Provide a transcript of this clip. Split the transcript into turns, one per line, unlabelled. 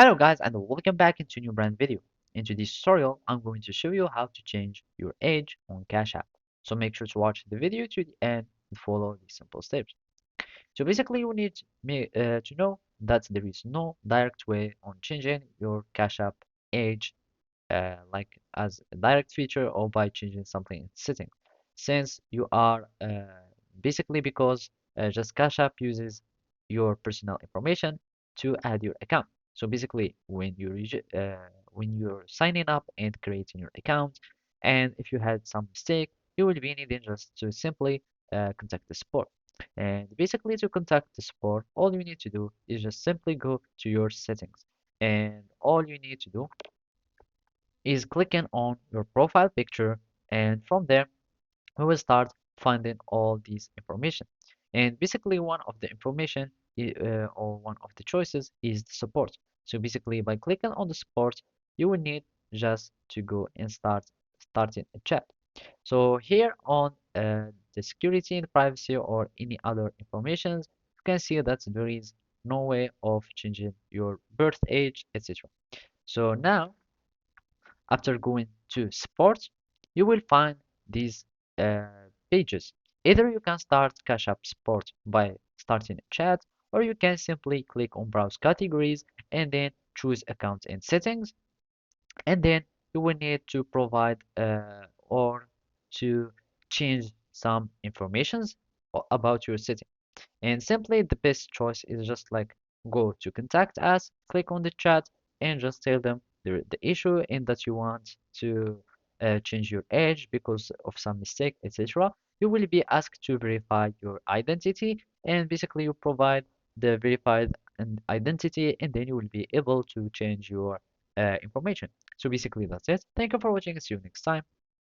Hello guys and welcome back into a new brand video. In today's tutorial, I'm going to show you how to change your age on Cash App. So make sure to watch the video to the end and follow these simple steps. So basically you need to know that there is no direct way on changing your Cash App age like as a direct feature or by changing something in settings. Since you are basically because just Cash App uses your personal information to add your account. So basically, when you're signing up and creating your account, and if you had some mistake, you will be needing just to simply contact the support. And basically, to contact the support, all you need to do is just simply go to your settings, and all you need to do is clicking on your profile picture, and from there we will start finding all these information. And basically one of the information or one of the choices is the support. So basically by clicking on the support, you will need just to go and starting a chat. So here on the security and privacy or any other informations, you can see that there is no way of changing your birth age, etc. So now after going to support, you will find these uh, pages. Either you can start Cash App support by starting a chat, or you can simply click on browse categories and then choose account and settings, and then you will need to provide or to change some informations about your setting. And simply the best choice is just like go to contact us, click on the chat, and just tell them the issue and that you want to change your age because of some mistake, etc. You will be asked to verify your identity, and basically you provide the verified identity, and then you will be able to change your information. So basically that's it. Thank you for watching. See you next time.